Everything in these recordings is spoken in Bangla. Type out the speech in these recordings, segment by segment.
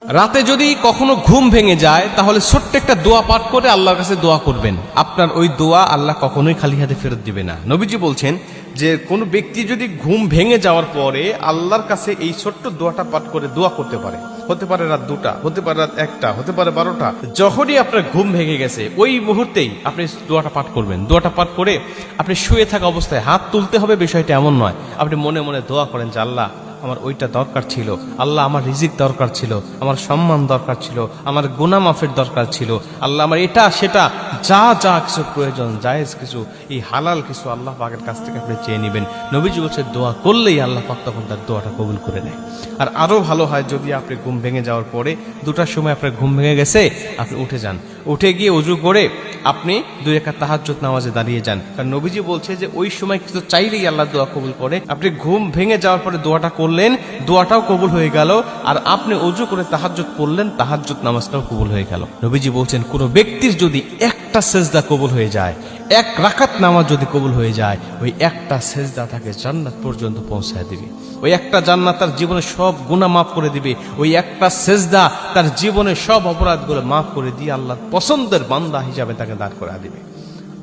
রাতে যদি কখনো ঘুম ভেঙে যায় তাহলে ছোট্ট একটা দোয়া পাঠ করে আল্লাহর কাছে দোয়া করবেন। আপনার ওই দোয়া আল্লাহ কখনোই খালি হাতে ফেরত দিবে না। নবীজি বলছেন যে কোনো ব্যক্তি যদি ঘুম ভেঙে যাওয়ার পরে আল্লাহর কাছে এই ছোট্ট দোয়াটা পাঠ করে দোয়া করতে পারে, হতে পারে রাত 2টা, হতে পারে রাত 1টা, হতে পারে 12টা, যখনই আপনার ঘুম ভেঙে গেছে ওই মুহূর্তেই আপনি দোয়াটা পাঠ করবেন। দোয়াটা পাঠ করে আপনি শুয়ে থাকা অবস্থায় হাত তুলতে হবে, বিষয়টা এমন নয়। আপনি মনে মনে দোয়া করেন যে আল্লাহ আমার ওইটা দরকার ছিল, আল্লাহ আমার রিজিক দরকার ছিল, আমার সম্মান দরকার ছিল, আমার গুনাহ মাফের দরকার ছিল, আল্লাহ আমার এটা সেটা যা যা কিছু প্রয়োজন, জায়েজ কিছু, এই হালাল কিছু আল্লাহ পাকের কাছ থেকে আপনি চেয়ে নেবেন। নবীজি বলছে দোয়া করলেই আল্লাহ পাক তখন তার দোয়াটা কবুল করে নেয়। আর আরো ভালো হয় যদি আপনি ঘুম ভেঙে যাওয়ার পরে 2টার সময় আপনার ঘুম ভেঙে গেছে, আপনি উঠে যান, উঠে গিয়ে ওযু করে আপনি 2 রাকাত তাহাজ্জুদ নামাজে দাঁড়িয়ে যান। কারণ নবীজি বলছে যে ওই সময় কিছু চাইলেই আল্লাহ দোয়া কবুল করে। আপনি ঘুম ভেঙে যাওয়ার পরে দোয়াটা করলেন, দোয়াটাও কবুল হয়ে গেল, আর আপনি ওযু করে তাহাজ্জুদ পড়লেন, তাহাজ্জুদ নামাজটাও কবুল হয়ে গেল। নবীজি বলছেন কোন ব্যক্তির যদি একটা সেজদা কবুল হয়ে যায়, 1 রাকাত নামাজ যদি কবুল হয়ে যায়, ওই একটা সেজদা তাকে জান্নাত পর্যন্ত পৌঁছায় দিবে। ওই একটা জান্নাত তার জীবনের সব গুনাহ মাফ করে দিবে। ওই একটা সেজদা তার জীবনের সব অপরাধগুলো মাফ করে দিয়ে আল্লাহর পছন্দের বান্দা হিসাবে তাকে দাঁড় করা দিবে।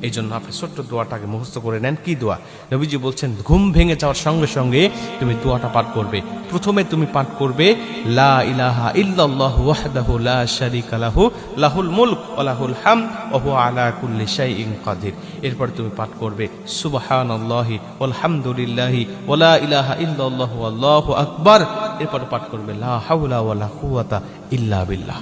এই জন্য আপনি ছোট্ট দোয়াটাকে মুখস্থ করে নেন। কি দোয়া? নবীজি বলছেন ঘুম ভেঙে যাওয়ার সঙ্গে সঙ্গে তুমি দোয়াটা পাঠ করবে। প্রথমে তুমি পাঠ করবে লা ইলাহা ইল্লাল্লাহু ওয়াহদাহু লা শারীকা লাহু লাহুল মুলক ওয়া লাহুল হামদ ওয়া হুয়া আলা কুল্লি শাইইন কাদির। এরপর তুমি পাঠ করবে সুবহানাল্লাহি ওয়াল হামদুলিল্লাহি ওয়া লা ইলাহা ইল্লাল্লাহু আল্লাহু আকবার। এরপর পাঠ করবে লা হাওলা ওয়া লা কুওয়াতা ইল্লা বিল্লাহ।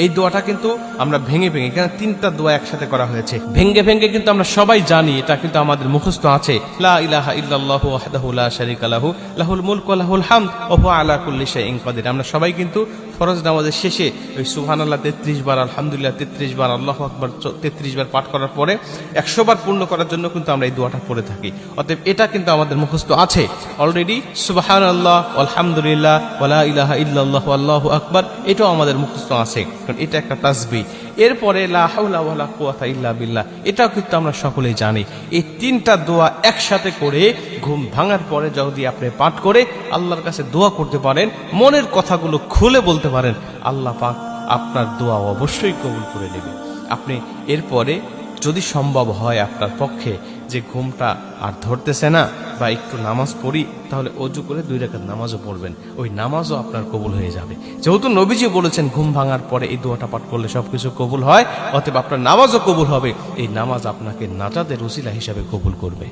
এই দোয়াটা কিন্তু আমরা ভেঙে ভেঙে, এখানে 3টা দোয়া একসাথে করা হয়েছে, ভেঙে ভেঙে কিন্তু আমরা সবাই জানি, এটা কিন্তু আমাদের মুখস্থ আছে। লা ইলাহা ইল্লাল্লাহু ওয়াহদাহু লা শারীকা লাহু লাহুল মুলক ওয়া লাহুল হামদ ওয়া হুয়া আলা কুল্লি শাইইন কাদির। আমরা সবাই কিন্তু ফরজ নামাজের শেষে ওই সুবহানাল্লাহ 33 বার, আলহামদুলিল্লাহ 33 বার, আল্লাহু আকবার 33 বার পাঠ করার পরে 100 বার পূর্ণ করার জন্য কিন্তু আমরা এই দোয়াটা পড়ে থাকি। অতএব এটা কিন্তু আমাদের মুখস্থ আছে অলরেডি। সুবহানাল্লাহ আলহামদুলিল্লাহ ওয়া লা ইলাহা ইল্লাল্লাহু আল্লাহু আকবার, এটাও আমাদের মুখস্থ আছে, কারণ এটা একটা তাসবিহ। এরপরে লা হাওলা ওয়া লা কুওয়াতা ইল্লা বিল্লাহ, এটাও কিন্তু আমরা সকলেই জানি। এই 3টা দোয়া একসাথে করে ঘুম ভাঙার পরে যদি আপনি পাঠ করে আল্লাহর কাছে দোয়া করতে পারেন, মনের কথাগুলো খুলে বলতে পারেন, আল্লাহ পাক আপনার দোয়া অবশ্যই কবুল করে নেবে। আপনি এরপরে যদি সম্ভব হয় আপনার পক্ষে যে ঘুমটা আর ধরতেছে না বা একটু নামাজ পড়ি, তাহলে ওযু করে 2 রাকাত নামাজও পড়বেন, ওই নামাজও আপনার কবুল হয়ে যাবে। যেহেতু নবীজি বলেছেন ঘুম ভাঙার পরে এই দোয়াটা পাঠ করলে সবকিছু কবুল হয়, অতএব আপনার নামাজও কবুল হবে। এই নামাজ আপনাকে নাজাতের ওসিলা হিসাবে কবুল করবে।